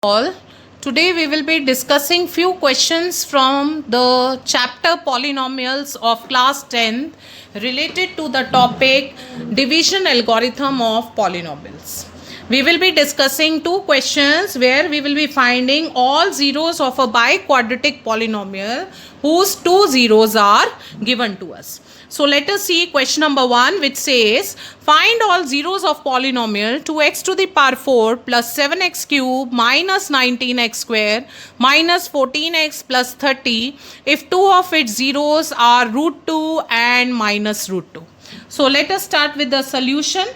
All. Today we will be discussing few questions from the chapter polynomials of class 10 related to the topic division algorithm of polynomials. We will be discussing two questions where we will be finding all zeros of a biquadratic polynomial whose two zeros are given to us. So let us see question number 1, which says find all zeros of polynomial 2x to the power 4 plus 7x cube minus 19x square minus 14x plus 30 if two of its zeros are root 2 and minus root 2. So let us start with the solution.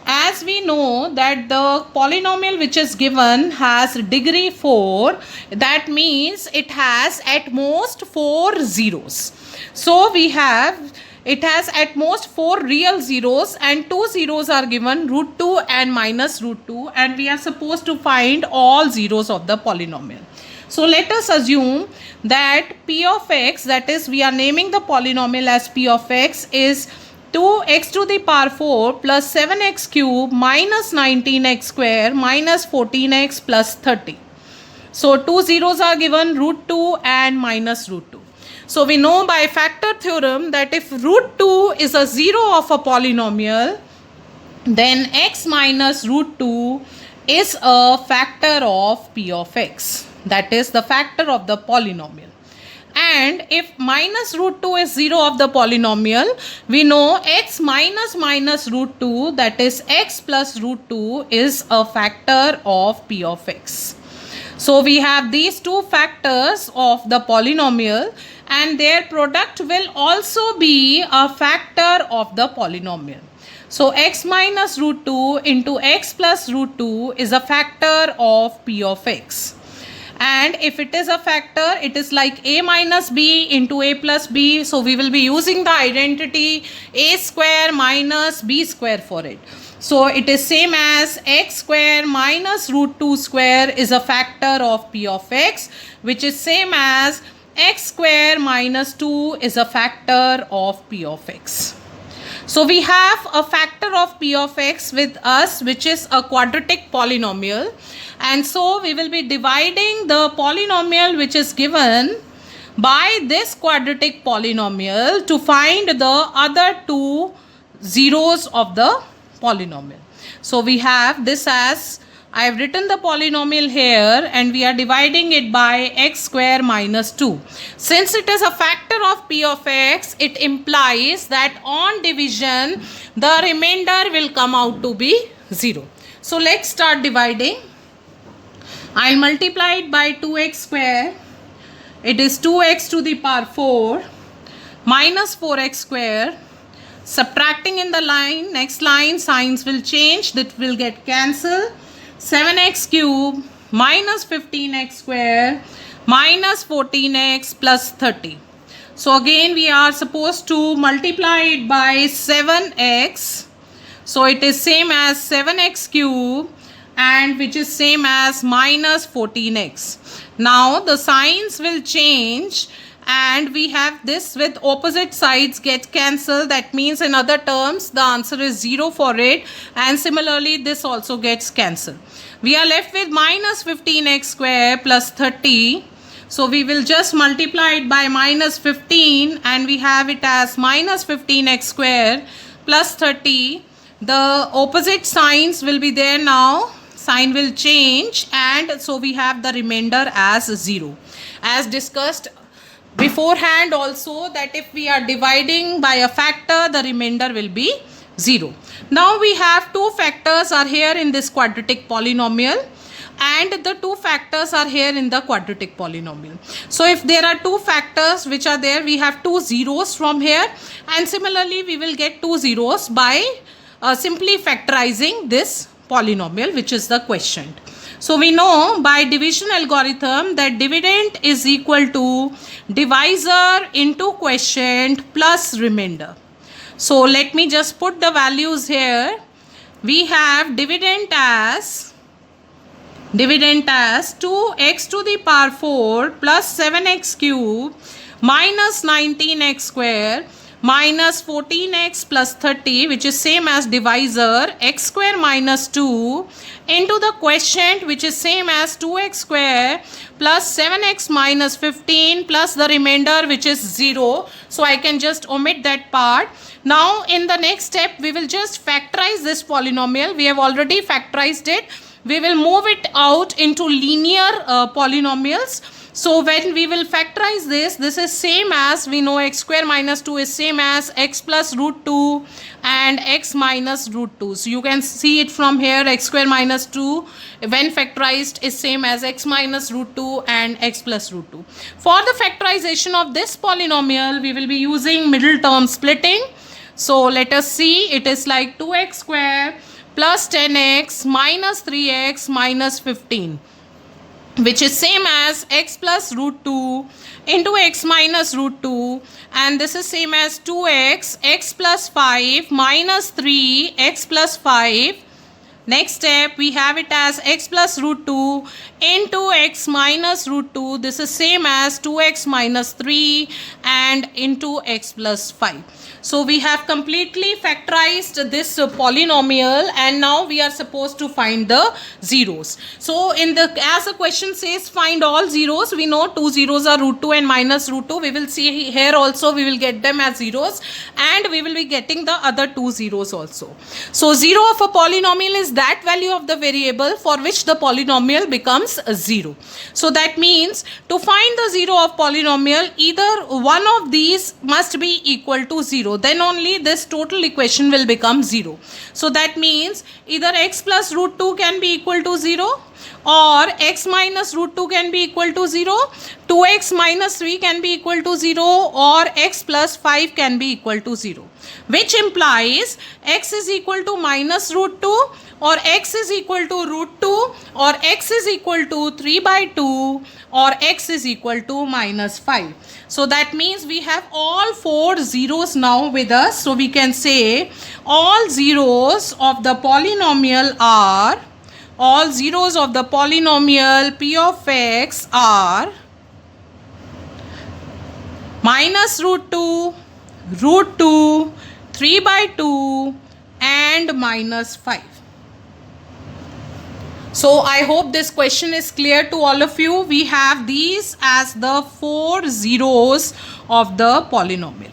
As we know that the polynomial which is given has degree 4, that means it has at most 4 zeros. So we have it has at most 4 real zeros and 2 zeros are given, root 2 and minus root 2, and we are supposed to find all zeros of the polynomial. So let us assume that p of x, that is we are naming the polynomial as p of x, is 2x to the power 4 plus 7x cube minus 19x square minus 14x plus 30. So two zeros are given, root 2 and minus root 2. So we know by factor theorem that if root 2 is a zero of a polynomial, then x minus root 2 is a factor of p of x. That is the factor of the polynomial. And if minus root 2 is 0 of the polynomial, we know x minus root 2, that is x plus root 2, is a factor of p of x. So we have these two factors of the polynomial and their product will also be a factor of the polynomial. So x minus root 2 into x plus root 2 is a factor of p of x. And if it is a factor, it is like a minus b into a plus b. So we will be using the identity a square minus b square for it. So it is same as x square minus root 2 square is a factor of p of x, which is same as x square minus 2 is a factor of p of x. So we have a factor of p of x with us, which is a quadratic polynomial, and so we will be dividing the polynomial which is given by this quadratic polynomial to find the other two zeros of the polynomial. So we have this as, I have written the polynomial here and we are dividing it by x square minus 2. Since it is a factor of p of x, it implies that on division the remainder will come out to be 0. So let's start dividing. I'll multiply it by 2x square. It is 2x to the power 4 minus 4x square. Subtracting in the line, next line signs will change, that will get cancelled. 7x cube minus 15x square minus 14x plus 30. So again we are supposed to multiply it by 7x. So it is same as 7x cube and which is same as minus 14x. Now the signs will change and we have this with opposite sides get cancelled. That means in other terms the answer is 0 for it, and similarly this also gets cancelled. We are left with minus 15x square plus 30. So we will just multiply it by minus 15 and we have it as minus 15x square plus 30. The opposite signs will be there now. Sign will change and so we have the remainder as 0. As discussed beforehand also, that if we are dividing by a factor, the remainder will be 0. Now we have two factors are here in this quadratic polynomial and the two factors are here in the quadratic polynomial. So if there are two factors which are there, we have two zeros from here, and similarly we will get two zeros by simply factorizing this polynomial which is the quotient. So we know by division algorithm that dividend is equal to divisor into quotient plus remainder. So let me just put the values here. We have dividend as 2x to the power 4 plus 7x cube minus 19x square minus 14x plus 30, which is same as divisor, x square minus 2 into the quotient, which is same as 2x square plus 7x minus 15 plus the remainder, which is 0. So I can just omit that part. Now in the next step, we will just factorize this polynomial. We have already factorized it. We will move it out into linear polynomials. So when we will factorize this is same as, we know x square minus 2 is same as x plus root 2 and x minus root 2. So you can see it from here, x square minus 2 when factorized is same as x minus root 2 and x plus root 2. For the factorization of this polynomial, we will be using middle term splitting. So let us see, it is like 2x square plus 10x minus 3x minus 15, which is same as x plus root 2 into x minus root 2, and this is same as 2x, x plus 5 minus 3, x plus 5. Next step, we have it as x plus root 2 into x minus root 2. This is same as 2x minus 3 and into x plus 5. So we have completely factorized this polynomial, and now we are supposed to find the zeros. So as the question says find all zeros, we know two zeros are root 2 and minus root 2. We will see here also we will get them as zeros, and we will be getting the other two zeros also. So 0 of a polynomial is that value of the variable for which the polynomial becomes 0. So that means to find the 0 of polynomial, either one of these must be equal to 0. Then only this total equation will become 0. So that means either x plus root 2 can be equal to 0, or x minus root 2 can be equal to 0, 2x minus 3 can be equal to 0, or x plus 5 can be equal to 0. Which implies x is equal to minus root 2, or x is equal to root 2, or x is equal to 3 by 2, or x is equal to minus 5. So that means we have all four zeros now with us. So we can say all zeros of the polynomial p of x are minus root 2, root 2, 3 by 2 and minus 5. So I hope this question is clear to all of you. We have these as the four zeros of the polynomial.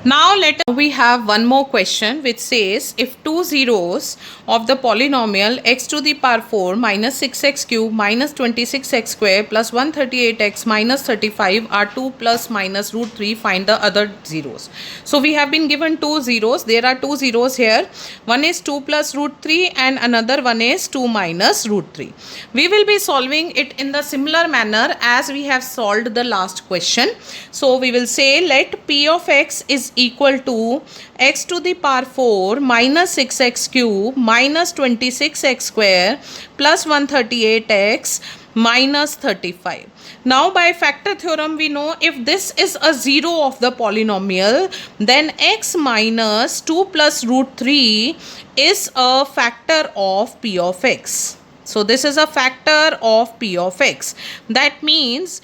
Now we have one more question which says if two zeros of the polynomial x to the power 4 minus 6x cube minus 26x square plus 138x minus 35 are 2 plus minus root 3, find the other zeros. So we have been given two zeros. There are two zeros here. One is 2 plus root 3 and another one is 2 minus root 3. We will be solving it in the similar manner as we have solved the last question. So we will say let p of x is equal to x to the power 4 minus 6x cube minus 26x square plus 138x minus 35. Now by factor theorem we know if this is a 0 of the polynomial, then x minus 2 plus root 3 is a factor of p of x. So this is a factor of p of x. That means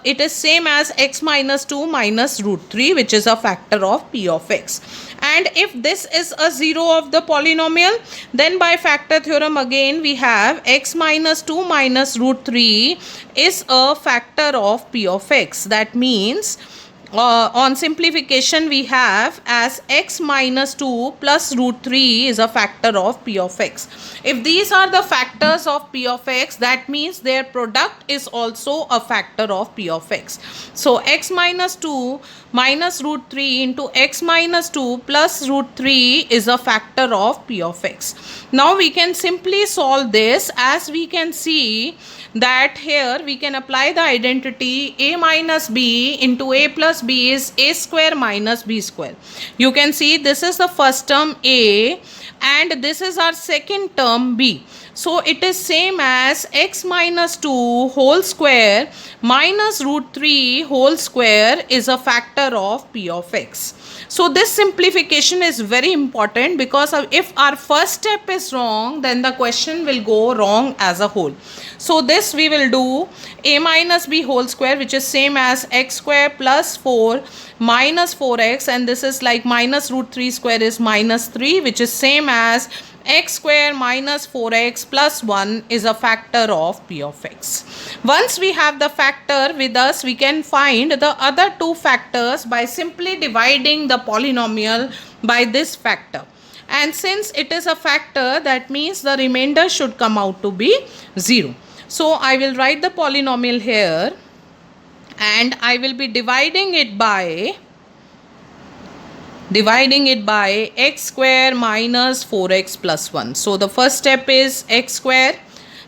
it is same as x minus 2 minus root 3, which is a factor of p of x. And if this is a 0 of the polynomial, then by factor theorem again we have x minus 2 minus root 3 is a factor of p of x. That means on simplification we have as x minus 2 plus root 3 is a factor of p of x. If these are the factors of p of x, that means their product is also a factor of p of x. So x minus 2 minus root 3 into x minus 2 plus root 3 is a factor of p of x. Now we can simply solve this, as we can see that here we can apply the identity a minus b into a plus b is a square minus b square. You can see this is the first term a and this is our second term b. So it is same as x minus 2 whole square minus root 3 whole square is a factor of p of x. So this simplification is very important, because if our first step is wrong, then the question will go wrong as a whole. So this we will do a minus b whole square, which is same as x square plus 4 minus 4x, and this is like minus root 3 square is minus 3, which is same as x square minus 4x plus 1 is a factor of p of x. Once we have the factor with us, we can find the other two factors by simply dividing the polynomial by this factor. And since it is a factor, that means the remainder should come out to be 0. So I will write the polynomial here, and I will be dividing it by x square minus 4x plus 1. So the first step is x square,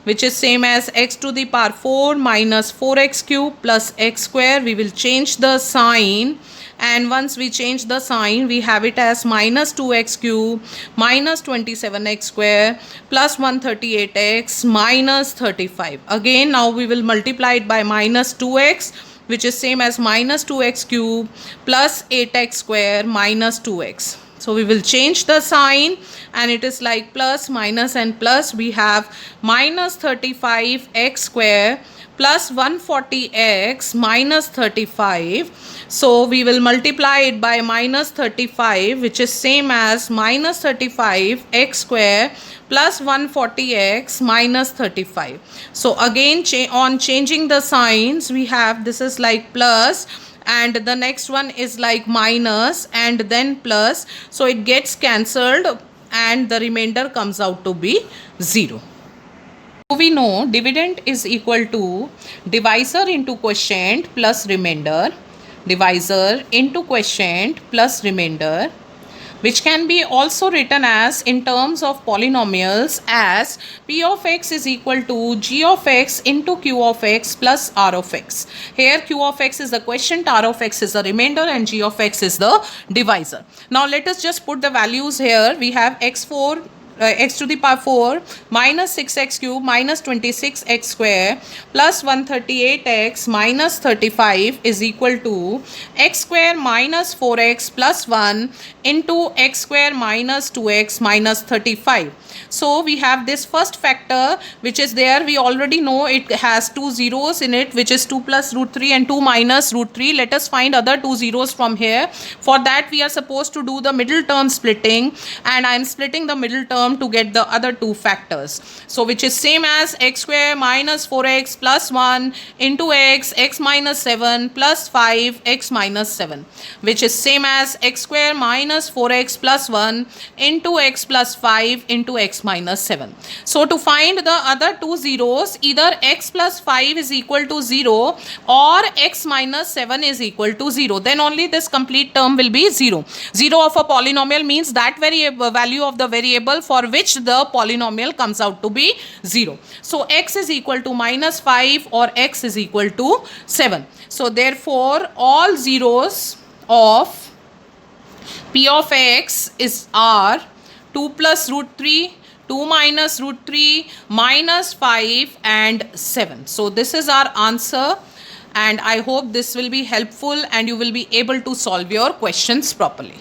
which is same as x to the power 4 minus 4x cube plus x square. We will change the sign, and once we change the sign, we have it as minus 2x cube minus 27x square plus 138x minus 35. Again, now we will multiply it by minus 2x, which is same as minus 2x cube plus 8x square minus 2x. So we will change the sign, and it is like plus minus and plus. We have minus 35x square plus 140x minus 35. So we will multiply it by minus 35, which is same as minus 35x square plus 140x minus 35. So again, on changing the signs, we have this is like plus, and the next one is like minus and then plus. So it gets cancelled, and the remainder comes out to be 0. So we know dividend is equal to divisor into quotient plus remainder, divisor into quotient plus remainder, which can be also written as in terms of polynomials as p of x is equal to g of x into q of x plus r of x. Here q of x is the quotient, r of x is the remainder, and g of x is the divisor. Now let us just put the values here. We have x to the power 4 minus 6x cube minus 26x square plus 138x minus 35 is equal to x square minus 4x plus 1 into x square minus 2x minus 35. So we have this first factor which is there. We already know it has two zeros in it, which is 2 plus root 3 and 2 minus root 3. Let us find other two zeros from here. For that we are supposed to do the middle term splitting, and I am splitting the middle term to get the other two factors. So which is same as x square minus 4x plus 1 into x minus 7 plus 5 x minus 7, which is same as x square minus 4x plus 1 into x plus 5 into x minus 7. So to find the other two zeros, either x plus 5 is equal to 0 or x minus 7 is equal to 0. Then only this complete term will be 0. 0 of a polynomial means that value of the variable for which the polynomial comes out to be 0. So x is equal to minus 5 or x is equal to 7. So therefore all zeros of p of x are 2 plus root 3, 2 minus root 3, minus 5 and 7. So this is our answer, and I hope this will be helpful and you will be able to solve your questions properly.